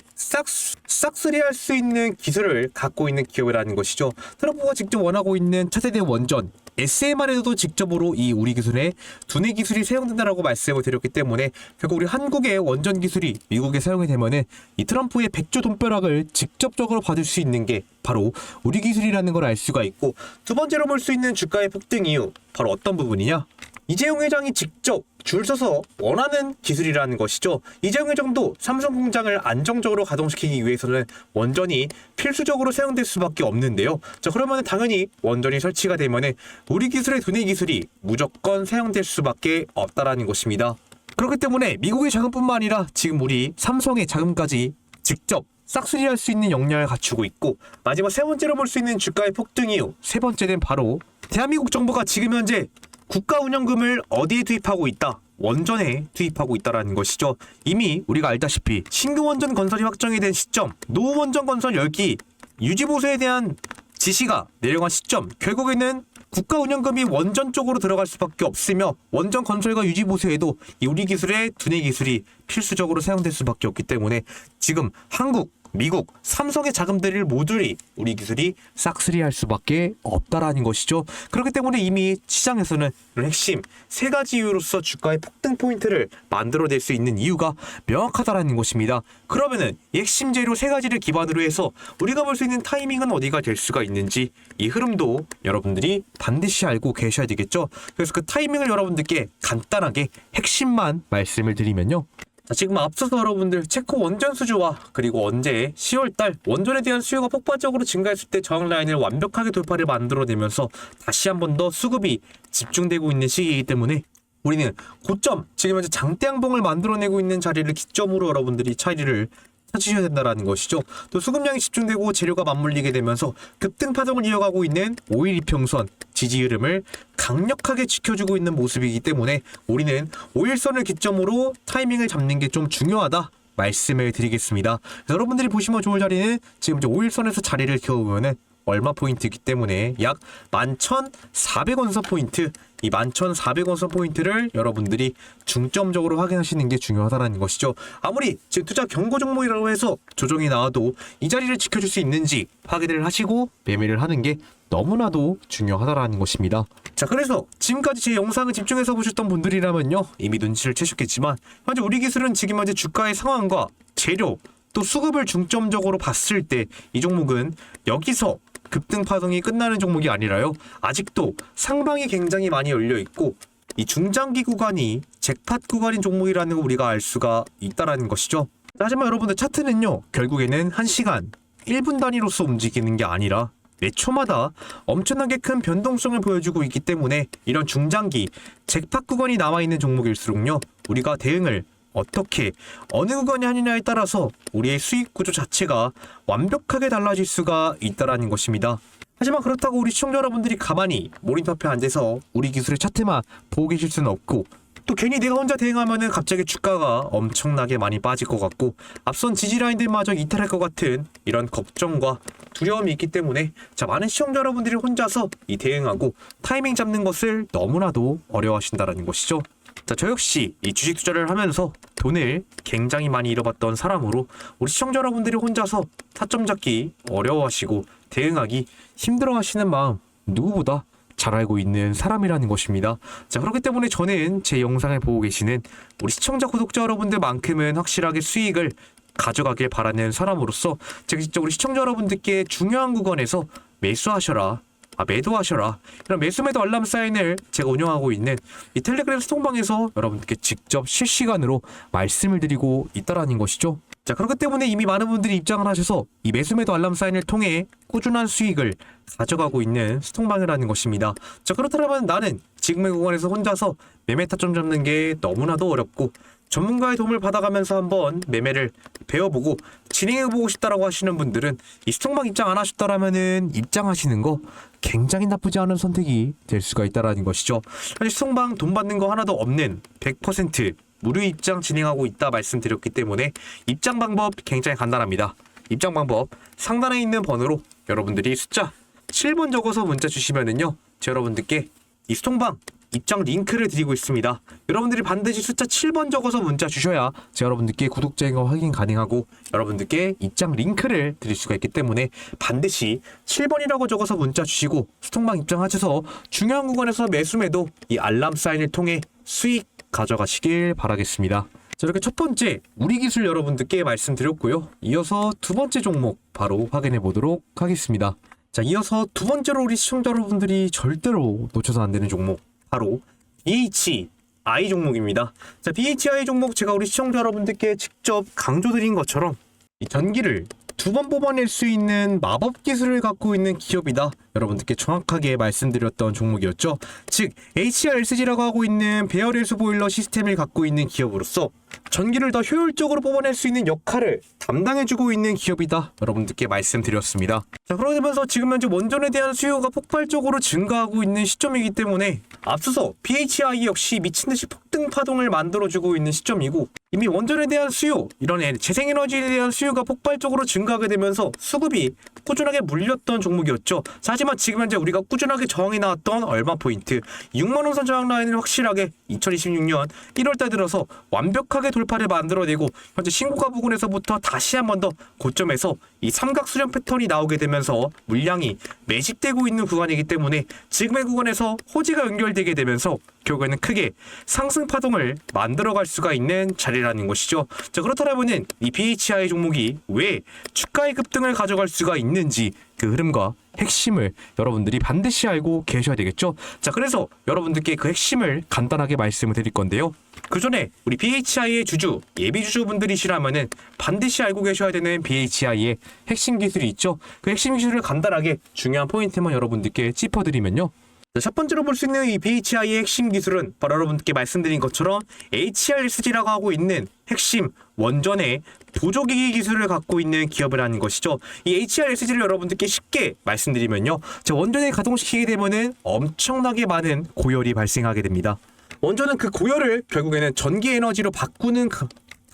Speaker 1: 싹쓸이할 수 있는 기술을 갖고 있는 기업이라는 것이죠. 트럼프가 직접 원하고 있는 차세대 원전 SMR에도 직접으로 이 우리 기술의 두뇌 기술이 사용된다라고 말씀을 드렸기 때문에, 결국 우리 한국의 원전 기술이 미국에 사용이 되면은 이 트럼프의 100조 돈벼락을 직접적으로 받을 수 있는 게 바로 우리 기술이라는 걸 알 수가 있고, 두 번째로 볼 수 있는 주가의 폭등 이유 바로 어떤 부분이냐? 이재용 회장이 직접 줄 서서 원하는 기술이라는 것이죠. 이재용 회장도 삼성 공장을 안정적으로 가동시키기 위해서는 원전이 필수적으로 사용될 수밖에 없는데요. 자, 그러면 당연히 원전이 설치가 되면은 우리 기술의 두뇌 기술이 무조건 사용될 수밖에 없다라는 것입니다. 그렇기 때문에 미국의 자금뿐만 아니라 지금 우리 삼성의 자금까지 직접 싹쓸이할 수 있는 역량을 갖추고 있고, 마지막 세 번째로 볼 수 있는 주가의 폭등 이유 세 번째는 바로 대한민국 정부가 지금 현재 국가 운영금을 어디에 투입하고 있다? 원전에 투입하고 있다라는 것이죠. 이미 우리가 알다시피 신규 원전 건설이 확정이 된 시점, 노후 원전 건설 10기 유지보수에 대한 지시가 내려간 시점, 결국에는 국가 운영금이 원전 쪽으로 들어갈 수밖에 없으며, 원전 건설과 유지 보수에도 이 우리 기술의 두뇌 기술이 필수적으로 사용될 수밖에 없기 때문에 지금 한국, 미국, 삼성의 자금들을 모듈이 우리 기술이 싹쓸이할 수밖에 없다라는 것이죠. 그렇기 때문에 이미 시장에서는 이런 핵심 세 가지 이유로서 주가의 폭등 포인트를 만들어낼 수 있는 이유가 명확하다라는 것입니다. 그러면은 이 핵심 재료 세 가지를 기반으로 해서 우리가 볼 수 있는 타이밍은 어디가 될 수가 있는지, 이 흐름도 여러분들이 반드시 알고 계셔야 되겠죠. 그래서 그 타이밍을 여러분들께 간단하게 핵심만 말씀을 드리면요, 자, 지금 앞서서 여러분들 체코 원전 수주와 그리고 언제 10월달 원전에 대한 수요가 폭발적으로 증가했을 때 저항 라인을 완벽하게 돌파를 만들어내면서 다시 한 번 더 수급이 집중되고 있는 시기이기 때문에 우리는 고점, 지금 현재 장대양봉을 만들어내고 있는 자리를 기점으로 여러분들이 차이를 찾으셔야 된다는 것이죠. 또 수급량이 집중되고 재료가 맞물리게 되면서 급등 파동을 이어가고 있는 5일 이평선 지지 흐름을 강력하게 지켜주고 있는 모습이기 때문에 우리는 5일선을 기점으로 타이밍을 잡는 게 좀 중요하다 말씀을 드리겠습니다. 여러분들이 보시면 좋을 자리는 지금 이제 5일선에서 자리를 키워보면은 얼마 포인트이기 때문에 약 11,400원선 포인트, 이 11,400원선 포인트를 여러분들이 중점적으로 확인하시는 게 중요하다는 것이죠. 아무리 지금 투자 경고 종목이라고 해서 조정이 나와도 이 자리를 지켜줄 수 있는지 확인을 하시고 매매를 하는 게 너무나도 중요하다는 것입니다. 자, 그래서 지금까지 제 영상을 집중해서 보셨던 분들이라면요, 이미 눈치를 채셨겠지만 현재 우리 기술은 지금 현재 주가의 상황과 재료 또 수급을 중점적으로 봤을 때 이 종목은 여기서 급등 파동이 끝나는 종목이 아니라요, 아직도 상방이 굉장히 많이 열려 있고 이 중장기 구간이 잭팟 구간인 종목이라는 걸 우리가 알 수가 있다라는 것이죠. 하지만 여러분들 차트는요, 결국에는 1시간 1분 단위로서 움직이는 게 아니라 매 초마다 엄청나게 큰 변동성을 보여주고 있기 때문에 이런 중장기 잭팟 구간이 남아있는 종목일수록요, 우리가 대응을 어떻게 어느 구간이 하느냐에 따라서 우리의 수익 구조 자체가 완벽하게 달라질 수가 있다라는 것입니다. 하지만 그렇다고 우리 시청자 여러분들이 가만히 모니터 앞에 앉아서 우리 기술의 차트만 보고 계실 수는 없고, 또 괜히 내가 혼자 대응하면은 갑자기 주가가 엄청나게 많이 빠질 것 같고 앞선 지지라인들마저 이탈할 것 같은 이런 걱정과 두려움이 있기 때문에 자, 많은 시청자 여러분들이 혼자서 이 대응하고 타이밍 잡는 것을 너무나도 어려워하신다라는 것이죠. 자, 저 역시 이 주식 투자를 하면서 돈을 굉장히 많이 잃어봤던 사람으로 우리 시청자 여러분들이 혼자서 타점 잡기 어려워하시고 대응하기 힘들어하시는 마음 누구보다 잘 알고 있는 사람이라는 것입니다. 자, 그렇기 때문에 저는 제 영상을 보고 계시는 우리 시청자 구독자 여러분들만큼은 확실하게 수익을 가져가길 바라는 사람으로서 제가 직접 우리 시청자 여러분들께 중요한 구간에서 매수하셔라, 매도하셔라, 이런 매수 매도 알람 사인을 제가 운영하고 있는 이 텔레그램 소통방에서 여러분들께 직접 실시간으로 말씀을 드리고 있다라는 것이죠. 자, 그렇기 때문에 이미 많은 분들이 입장을 하셔서 이 매수 매도 알람 사인을 통해 꾸준한 수익을 가져가고 있는 소통방이라는 것입니다. 자, 그렇다면 나는 지금의 구간에서 혼자서 매매 타점 잡는 게 너무나도 어렵고 전문가의 도움을 받아가면서 한번 매매를 배워보고 진행해보고 싶다라고 하시는 분들은 이 소통방 입장 안 하셨다라면은 입장하시는 거 굉장히 나쁘지 않은 선택이 될 수가 있다라는 것이죠. 사실 소통방 돈 받는 거 하나도 없는 100% 무료 입장 진행하고 있다 말씀드렸기 때문에 입장 방법 굉장히 간단합니다. 입장 방법 상단에 있는 번호로 여러분들이 숫자 7번 적어서 문자 주시면은요, 제 여러분들께 이 소통방 입장 링크를 드리고 있습니다. 여러분들이 반드시 숫자 7번 적어서 문자 주셔야 제가 여러분들께 구독자인 거 확인 가능하고 여러분들께 입장 링크를 드릴 수가 있기 때문에 반드시 7번이라고 적어서 문자 주시고 소통방 입장하셔서 중요한 구간에서 매수매도 이 알람 사인을 통해 수익 가져가시길 바라겠습니다. 자, 이렇게 첫 번째 우리 기술 여러분들께 말씀드렸고요. 이어서 두 번째 종목 바로 확인해 보도록 하겠습니다. 자, 이어서 두 번째로 우리 시청자 여러분들이 절대로 놓쳐서 안 되는 종목 바로 BHI 종목입니다. 자, BHI 종목 제가 우리 시청자 여러분들께 직접 강조드린 것처럼 이 전기를 두 번 뽑아낼 수 있는 마법 기술을 갖고 있는 기업이다. 여러분들께 정확하게 말씀드렸던 종목이었죠. 즉 HRSG라고 하고 있는 배열회수 보일러 시스템을 갖고 있는 기업으로서 전기를 더 효율적으로 뽑아낼 수 있는 역할을 담당해주고 있는 기업이다. 여러분들께 말씀드렸습니다. 자, 그러면서 지금 현재 원전에 대한 수요가 폭발적으로 증가하고 있는 시점이기 때문에 앞서서 BHI 역시 미친듯이 폭등 파동을 만들어주고 있는 시점이고 이미 원전에 대한 수요, 이런 재생에너지에 대한 수요가 폭발적으로 증가하게 되면서 수급이 꾸준하게 물렸던 종목이었죠. 자, 하지만 지금 현재 우리가 꾸준하게 저항이 나왔던 얼마 포인트 6만원 선 저항 라인을 확실하게 2026년 1월달 들어서 완벽하게 돌파를 만들어내고 현재 신고가 부근에서부터 다시 한 번 더 고점에서 이 삼각 수렴 패턴이 나오게 되면서 물량이 매집되고 있는 구간이기 때문에 지금의 구간에서 호재가 연결되게 되면서 결국에는 크게 상승 파동을 만들어갈 수가 있는 자리라는 것이죠. 자, 그렇다면은 이 BHI 종목이 왜 주가의 급등을 가져갈 수가 있는지 그 흐름과 핵심을 여러분들이 반드시 알고 계셔야 되겠죠. 자, 그래서 여러분들께 그 핵심을 간단하게 말씀을 드릴 건데요. 그 전에 우리 BHI의 주주, 예비 주주분들이시라면은 반드시 알고 계셔야 되는 BHI의 핵심 기술이 있죠. 그 핵심 기술을 간단하게 중요한 포인트만 여러분들께 짚어드리면요. 첫 번째로 볼 수 있는 이 BHI의 핵심 기술은 바로 여러분들께 말씀드린 것처럼 HRSG라고 하고 있는 핵심 원전의 보조기기 기술을 갖고 있는 기업이라는 것이죠. 이 HRSG를 여러분들께 쉽게 말씀드리면요, 원전을 가동시키게 되면은 엄청나게 많은 고열이 발생하게 됩니다. 원전은 그 고열을 결국에는 전기 에너지로 바꾸는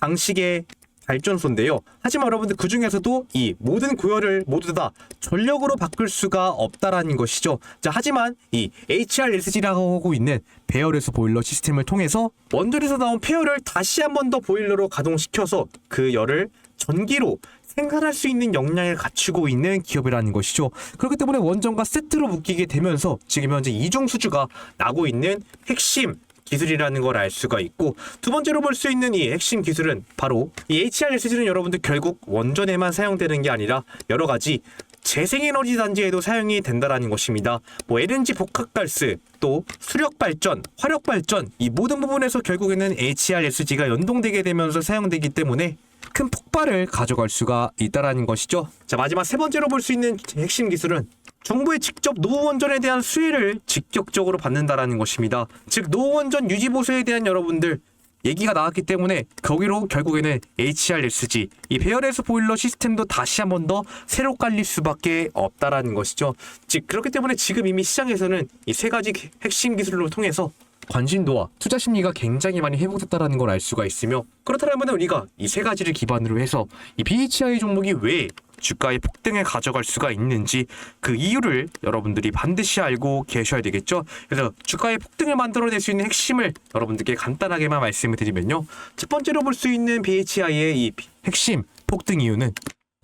Speaker 1: 방식의 발전소인데요. 하지만 여러분들 그 중에서도 이 모든 고열을 모두 다 전력으로 바꿀 수가 없다라는 것이죠. 자, 하지만 이 HRSG라고 하고 있는 배열회수 보일러 시스템을 통해서 원전에서 나온 폐열을 다시 한 번 더 보일러로 가동시켜서 그 열을 전기로 생산할 수 있는 역량을 갖추고 있는 기업이라는 것이죠. 그렇기 때문에 원전과 세트로 묶이게 되면서 지금 현재 이중 수주가 나고 있는 핵심 기술이라는 걸 알 수가 있고, 두 번째로 볼 수 있는 이 핵심 기술은 바로 이 HRSG는 여러분들 결국 원전에만 사용되는 게 아니라 여러 가지 재생에너지 단지에도 사용이 된다라는 것입니다. LNG 복합가스, 또 수력발전, 화력발전, 이 모든 부분에서 결국에는 HRSG가 연동되게 되면서 사용되기 때문에 큰 폭발을 가져갈 수가 있다라는 것이죠. 자, 마지막 세 번째로 볼 수 있는 핵심 기술은 정부의 직접 노후원전에 대한 수혜를 직접적으로 받는다라는 것입니다. 즉 노후원전 유지보수에 대한 여러분들 얘기가 나왔기 때문에 거기로 결국에는 HRSG, 이 배열회수 보일러 시스템도 다시 한 번 더 새로 깔릴 수밖에 없다라는 것이죠. 즉 그렇기 때문에 지금 이미 시장에서는 이 세 가지 핵심 기술로 통해서 관심도와 투자 심리가 굉장히 많이 회복됐다는 걸 알 수가 있으며, 그렇다면 우리가 이 세 가지를 기반으로 해서 이 BHI 종목이 왜 주가의 폭등을 가져갈 수가 있는지 그 이유를 여러분들이 반드시 알고 계셔야 되겠죠. 그래서 주가의 폭등을 만들어낼 수 있는 핵심을 여러분들께 간단하게만 말씀을 드리면요. 첫 번째로 볼 수 있는 BHI의 이 핵심 폭등 이유는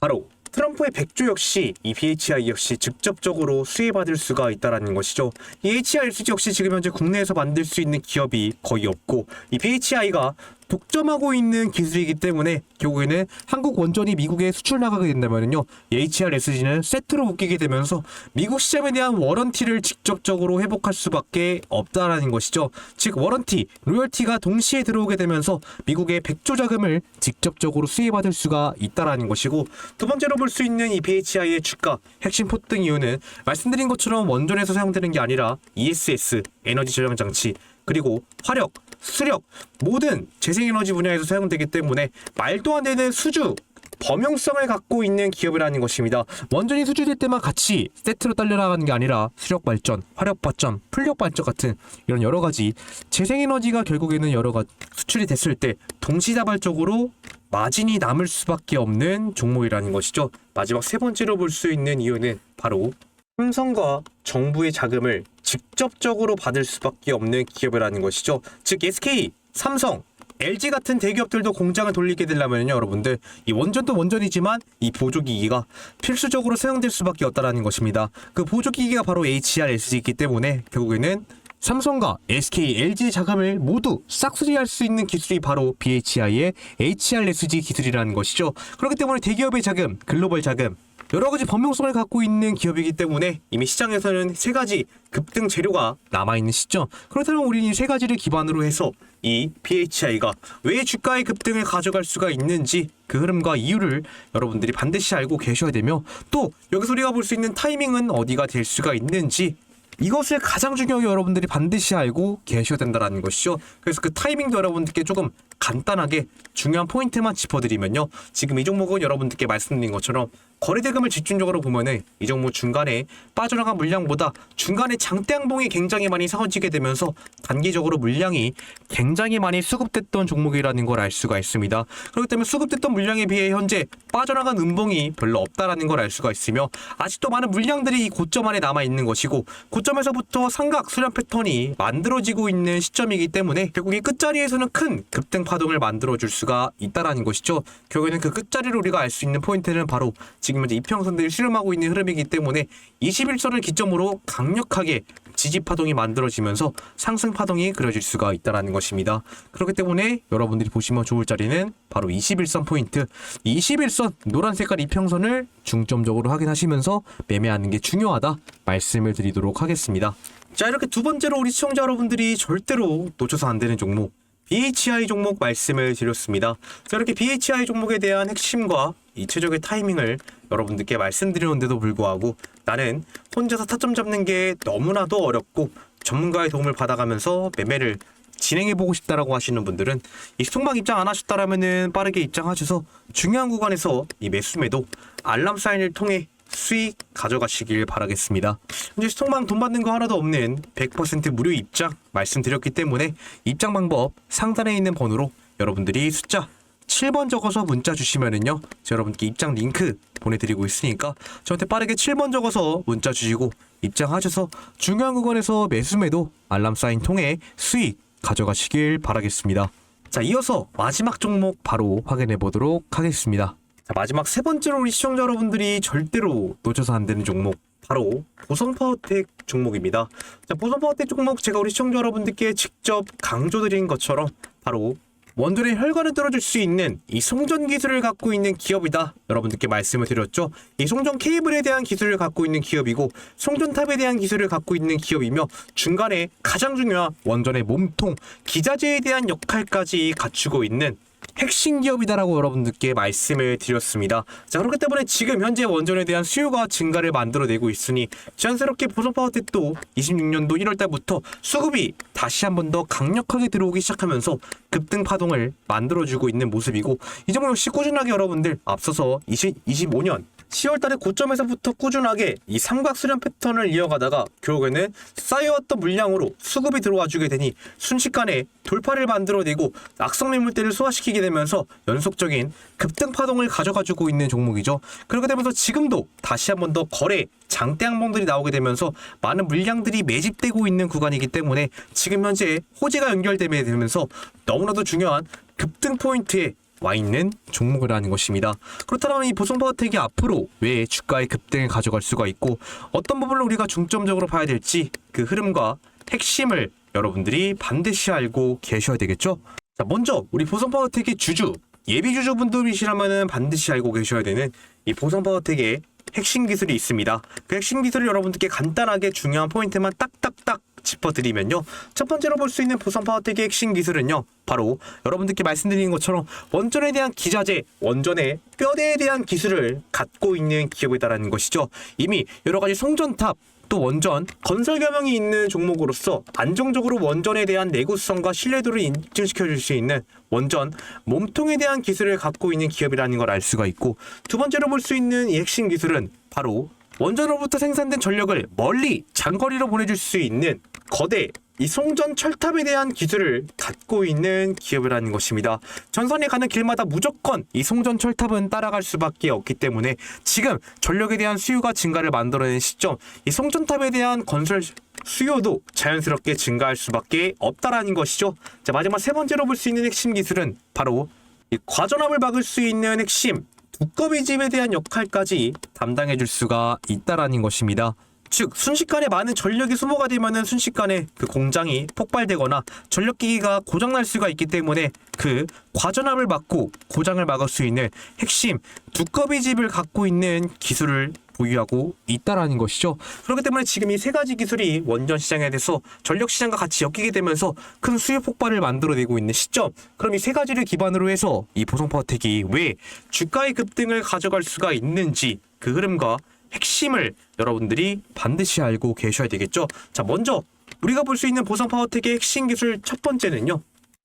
Speaker 1: 바로 트럼프의 100조 역시 이 BHI 역시 직접적으로 수혜받을 수가 있다는 것이죠. 이 HRSG 역시 지금 현재 국내에서 만들 수 있는 기업이 거의 없고, 이 BHI가 독점하고 있는 기술이기 때문에 결국에는 한국 원전이 미국에 수출 나가게 된다면요, HRSG는 세트로 묶이게 되면서 미국 시장에 대한 워런티를 직접적으로 회복할 수밖에 없다라는 것이죠. 즉 워런티, 로열티가 동시에 들어오게 되면서 미국의 100조 자금을 직접적으로 수혜받을 수가 있다라는 것이고, 두 번째로 볼 수 있는 이 BHI의 주가 핵심 폭등 이유는 말씀드린 것처럼 원전에서 사용되는 게 아니라 ESS, 에너지 저장 장치, 그리고 화력, 수력, 모든 재생에너지 분야에서 사용되기 때문에 말도 안 되는 수주, 범용성을 갖고 있는 기업이라는 것입니다. 원전이 수주될 때만 같이 세트로 딸려나가는 게 아니라 수력 발전, 화력 발전, 풍력 발전 같은 이런 여러 가지 재생에너지가 결국에는 여러 가지 수출이 됐을 때 동시다발적으로 마진이 남을 수밖에 없는 종목이라는 것이죠. 마지막 세 번째로 볼 수 있는 이유는 바로 삼성과 정부의 자금을 직접적으로 받을 수밖에 없는 기업이라는 것이죠. 즉 SK, 삼성, LG 같은 대기업들도 공장을 돌리게 되려면요, 여러분들 이 원전도 원전이지만 이 보조기기가 필수적으로 사용될 수밖에 없다라는 것입니다. 그 보조기기가 바로 HRSG이기 때문에 결국에는 삼성과 SK, LG 자금을 모두 싹쓸이할 수 있는 기술이 바로 BHI의 HRSG 기술이라는 것이죠. 그렇기 때문에 대기업의 자금, 글로벌 자금, 여러 가지 범용성을 갖고 있는 기업이기 때문에 이미 시장에서는 세 가지 급등 재료가 남아있는 시점. 그렇다면 우리는 이 세 가지를 기반으로 해서 이 BHI가 왜 주가의 급등을 가져갈 수가 있는지 그 흐름과 이유를 여러분들이 반드시 알고 계셔야 되며, 또 여기서 우리가 볼 수 있는 타이밍은 어디가 될 수가 있는지 이것을 가장 중요하게 여러분들이 반드시 알고 계셔야 된다는 것이죠. 그래서 그 타이밍도 여러분들께 조금 간단하게 중요한 포인트만 짚어드리면요. 지금 이 종목은 여러분들께 말씀드린 것처럼 거래대금을 집중적으로 보면은 이 종목 중간에 빠져나간 물량보다 중간에 장대 양봉이 굉장히 많이 사라지게 되면서 단기적으로 물량이 굉장히 많이 수급됐던 종목이라는 걸 알 수가 있습니다. 그렇기 때문에 수급됐던 물량에 비해 현재 빠져나간 음봉이 별로 없다라는 걸 알 수가 있으며, 아직도 많은 물량들이 이 고점 안에 남아 있는 것이고, 고점에서부터 삼각 수렴 패턴이 만들어지고 있는 시점이기 때문에 결국 이 끝자리에서는 큰 급등 파동을 만들어줄 수가 있다라는 것이죠. 결국에는 그 끝자리를 우리가 알 수 있는 포인트는 바로 지금 현재 이평선들이 실험하고 있는 흐름이기 때문에 21선을 기점으로 강력하게 지지 파동이 만들어지면서 상승 파동이 그려질 수가 있다는 것입니다. 그렇기 때문에 여러분들이 보시면 좋을 자리는 바로 21선 포인트, 21선 노란 색깔 이평선을 중점적으로 확인하시면서 매매하는 게 중요하다 말씀을 드리도록 하겠습니다. 자, 이렇게 두 번째로 우리 시청자 여러분들이 절대로 놓쳐서 안 되는 종목, BHI 종목 말씀을 드렸습니다. 자, 이렇게 BHI 종목에 대한 핵심과 이 최적의 타이밍을 여러분들께 말씀드렸는데도 불구하고 나는 혼자서 타점 잡는 게 너무나도 어렵고 전문가의 도움을 받아가면서 매매를 진행해보고 싶다라고 하시는 분들은 이 소통방 입장 안 하셨다라면은 빠르게 입장하셔서 중요한 구간에서 이 매수매도 알람 사인을 통해 수익 가져가시길 바라겠습니다. 현재 소통방 돈 받는 거 하나도 없는 100% 무료 입장 말씀드렸기 때문에 입장 방법 상단에 있는 번호로 여러분들이 숫자 7번 적어서 문자 주시면은요, 제가 여러분께 입장 링크 보내드리고 있으니까 저한테 빠르게 7번 적어서 문자 주시고 입장하셔서 중요한 구간에서 매수매도 알람 사인 통해 수익 가져가시길 바라겠습니다. 자, 이어서 마지막 종목 바로 확인해 보도록 하겠습니다. 자, 마지막 세 번째로 우리 시청자 여러분들이 절대로 놓쳐서 안 되는 종목, 바로 보성파워텍 종목입니다. 자, 보성파워텍 종목 제가 우리 시청자 여러분들께 직접 강조드린 것처럼 바로 원전의 혈관을 뚫어줄 수 있는 이 송전 기술을 갖고 있는 기업이다 여러분들께 말씀을 드렸죠. 이 송전 케이블에 대한 기술을 갖고 있는 기업이고 송전탑에 대한 기술을 갖고 있는 기업이며, 중간에 가장 중요한 원전의 몸통 기자재에 대한 역할까지 갖추고 있는 핵심 기업이다라고 여러분들께 말씀을 드렸습니다. 자, 그렇기 때문에 지금 현재 원전에 대한 수요가 증가를 만들어내고 있으니 자연스럽게 보성파워텍도 26년도 1월달부터 수급이 다시 한 번 더 강력하게 들어오기 시작하면서 급등 파동을 만들어주고 있는 모습이고, 이 종목 역시 꾸준하게 여러분들 앞서서 25년 10월달에 고점에서부터 꾸준하게 이 삼각 수렴 패턴을 이어가다가 결국에는 쌓여왔던 물량으로 수급이 들어와주게 되니 순식간에 돌파를 만들어내고 악성 매물대를 소화시키게 되면서 연속적인 급등 파동을 가져가지고 있는 종목이죠. 그렇게 되면서 지금도 다시 한 번 더 거래 장대 항목들이 나오게 되면서 많은 물량들이 매집되고 있는 구간이기 때문에 지금 현재 호재가 연결되면서 너무나도 중요한 급등 포인트에 와 있는 종목이라는 것입니다. 그렇다면 이 보성바이오텍이 앞으로 왜 주가의 급등을 가져갈 수가 있고 어떤 부분을 우리가 중점적으로 봐야 될지 그 흐름과 핵심을 여러분들이 반드시 알고 계셔야 되겠죠. 자, 먼저 우리 보성바이오텍의 주주 예비 주주분들이시라면 반드시 알고 계셔야 되는 이 보성바이오텍의 핵심 기술이 있습니다. 그 핵심 기술을 여러분들께 간단하게 중요한 포인트만 딱딱딱 짚어드리면요. 첫 번째로 볼 수 있는 보성바이오텍의 핵심 기술은요. 바로 여러분들께 말씀드린 것처럼 원전에 대한 기자재, 원전의 뼈대에 대한 기술을 갖고 있는 기업이다라는 것이죠. 이미 여러 가지 송전탑, 또 원전, 건설 경영이 있는 종목으로서 안정적으로 원전에 대한 내구성과 신뢰도를 인증시켜줄 수 있는 원전 몸통에 대한 기술을 갖고 있는 기업이라는 걸 알 수가 있고, 두 번째로 볼 수 있는 이 핵심 기술은 바로 원전으로부터 생산된 전력을 멀리 장거리로 보내줄 수 있는 거대 이 송전 철탑에 대한 기술을 갖고 있는 기업이라는 것입니다. 전선에 가는 길마다 무조건 이 송전 철탑은 따라갈 수밖에 없기 때문에 지금 전력에 대한 수요가 증가를 만들어낸 시점, 이 송전탑에 대한 건설 수요도 자연스럽게 증가할 수밖에 없다라는 것이죠. 자, 마지막 세 번째로 볼 수 있는 핵심 기술은 바로 이 과전압을 막을 수 있는 핵심 두꺼비 집에 대한 역할까지 담당해 줄 수가 있다라는 것입니다. 즉 순식간에 많은 전력이 소모가 되면은 순식간에 그 공장이 폭발되거나 전력기기가 고장날 수가 있기 때문에 그 과전압을 막고 고장을 막을 수 있는 핵심 두꺼비 집을 갖고 있는 기술을 보유하고 있다라는 것이죠. 그렇기 때문에 지금 이 세 가지 기술이 원전 시장에 대해서 전력 시장과 같이 엮이게 되면서 큰 수요 폭발을 만들어내고 있는 시점. 그럼 이 세 가지를 기반으로 해서 이 보성바이오텍이 왜 주가의 급등을 가져갈 수가 있는지 그 흐름과 핵심을 여러분들이 반드시 알고 계셔야 되겠죠. 자, 먼저 우리가 볼 수 있는 보성바이오텍의 핵심 기술 첫 번째는요.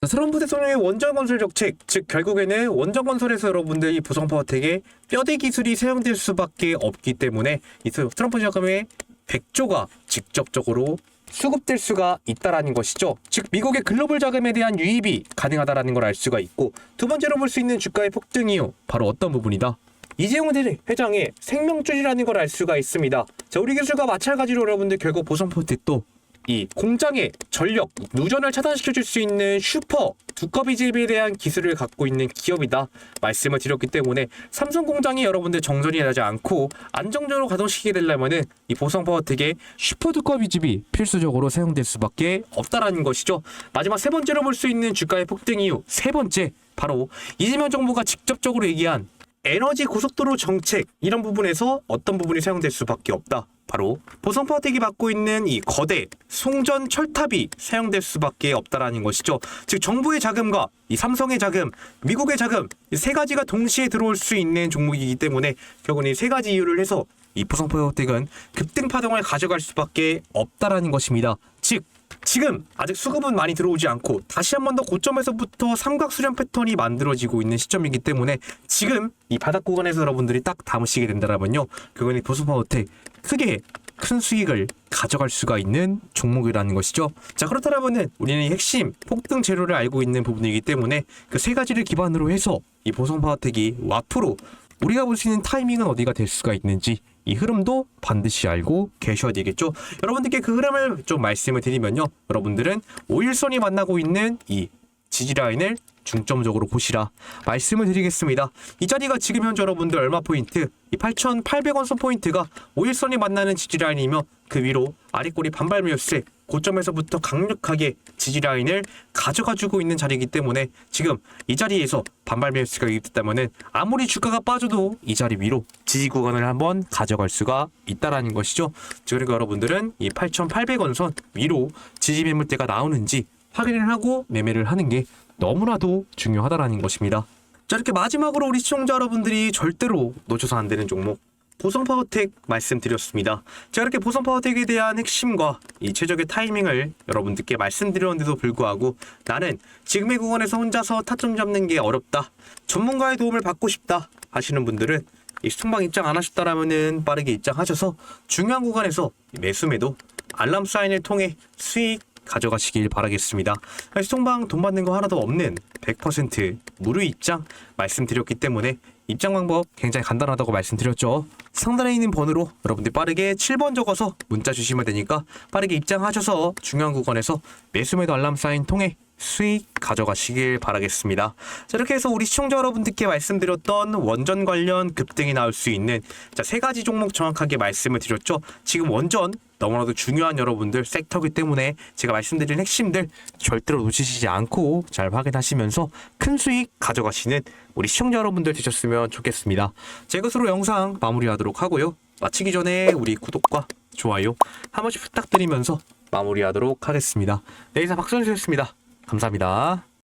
Speaker 1: 트럼프 대통령의 원전 건설 정책, 즉 결국에는 원전 건설에서 여러분들 이 보성바이오텍의 뼈대 기술이 사용될 수밖에 없기 때문에 이 트럼프 자금의 100조가 직접적으로 수급될 수가 있다라는 것이죠. 즉 미국의 글로벌 자금에 대한 유입이 가능하다라는 걸 알 수가 있고, 두 번째로 볼 수 있는 주가의 폭등 이유 바로 어떤 부분이다? 이재용 회장의 생명줄이라는 걸 알 수가 있습니다. 자, 우리 기술과 마찬가지로 여러분들 결국 보성바이오텍도 이 공장의 전력 누전을 차단시켜줄 수 있는 슈퍼 두꺼비 집에 대한 기술을 갖고 있는 기업이다 말씀을 드렸기 때문에 삼성 공장이 여러분들 정전이 나지 않고 안정적으로 가동시키게 되려면은 이 보성바이오텍의 슈퍼 두꺼비 집이 필수적으로 사용될 수밖에 없다라는 것이죠. 마지막 세 번째로 볼 수 있는 주가의 폭등 이유 세 번째 바로 이재명 정부가 직접적으로 얘기한 에너지 고속도로 정책 이런 부분에서 어떤 부분이 사용될 수밖에 없다. 바로 보성바이오텍이 받고 있는 이 거대 송전 철탑이 사용될 수밖에 없다라는 것이죠. 즉 정부의 자금과 이 삼성의 자금, 미국의 자금 이 세 가지가 동시에 들어올 수 있는 종목이기 때문에 결국은 이 세 가지 이유를 해서 이 보성바이오텍은 급등 파동을 가져갈 수밖에 없다라는 것입니다. 즉 지금 아직 수급은 많이 들어오지 않고 다시 한 번 더 고점에서부터 삼각 수렴 패턴이 만들어지고 있는 시점이기 때문에 지금 이 바닥 구간에서 여러분들이 딱 담으시게 된다면요, 그건 이 보성바이오텍 크게 큰 수익을 가져갈 수가 있는 종목이라는 것이죠. 자, 그렇다면은 우리는 이 핵심 폭등 재료를 알고 있는 부분이기 때문에 그 세 가지를 기반으로 해서 이 보성바이오텍이 앞으로 우리가 볼 수 있는 타이밍은 어디가 될 수가 있는지 이 흐름도 반드시 알고 계셔야 되겠죠. 여러분들께 그 흐름을 좀 말씀을 드리면요, 여러분들은 5일선이 만나고 있는 이 지지라인을 중점적으로 보시라 말씀을 드리겠습니다. 이 자리가 지금 현재 여러분들 얼마 포인트? 이 8,800원 선 포인트가 5일선이 만나는 지지라인이며 그 위로 아랫꼬리 반발 매수세 고점에서부터 강력하게 지지라인을 가져가지고 있는 자리이기 때문에 지금 이 자리에서 반발 매수가 유입됐다면은 아무리 주가가 빠져도 이 자리 위로 지지 구간을 한번 가져갈 수가 있다라는 것이죠. 그러니까 여러분들은 이 8,800원 선 위로 지지 매물대가 나오는지 확인을 하고 매매를 하는 게 너무나도 중요하다라는 것입니다. 자, 이렇게 마지막으로 우리 시청자 여러분들이 절대로 놓쳐서 안 되는 종목 보성바이오텍 말씀드렸습니다. 제가 이렇게 보성바이오텍에 대한 핵심과 이 최적의 타이밍을 여러분들께 말씀드렸는데도 불구하고 나는 지금의 구간에서 혼자서 타점 잡는 게 어렵다, 전문가의 도움을 받고 싶다 하시는 분들은 이 수통방 입장 안 하셨다라면은 빠르게 입장하셔서 중요한 구간에서 매수매도 알람 사인을 통해 수익 가져가시길 바라겠습니다. 수통방 돈 받는 거 하나도 없는 100% 무료 입장 말씀드렸기 때문에 입장 방법 굉장히 간단하다고 말씀드렸죠. 상단에 있는 번호로 여러분들 빠르게 7번 적어서 문자 주시면 되니까 빠르게 입장하셔서 중요한 구간에서 매수매도 알람 사인 통해 수익 가져가시길 바라겠습니다. 자, 이렇게 해서 우리 시청자 여러분들께 말씀드렸던 원전 관련 급등이 나올 수 있는 세 가지 종목 정확하게 말씀을 드렸죠. 지금 원전 너무나도 중요한 여러분들 섹터이기 때문에 제가 말씀드린 핵심들 절대로 놓치시지 않고 잘 확인하시면서 큰 수익 가져가시는 우리 시청자 여러분들 되셨으면 좋겠습니다. 제 것으로 영상 마무리하도록 하고요. 마치기 전에 우리 구독과 좋아요 한 번씩 부탁드리면서 마무리하도록 하겠습니다. 네, 이상 박선수였습니다. 감사합니다.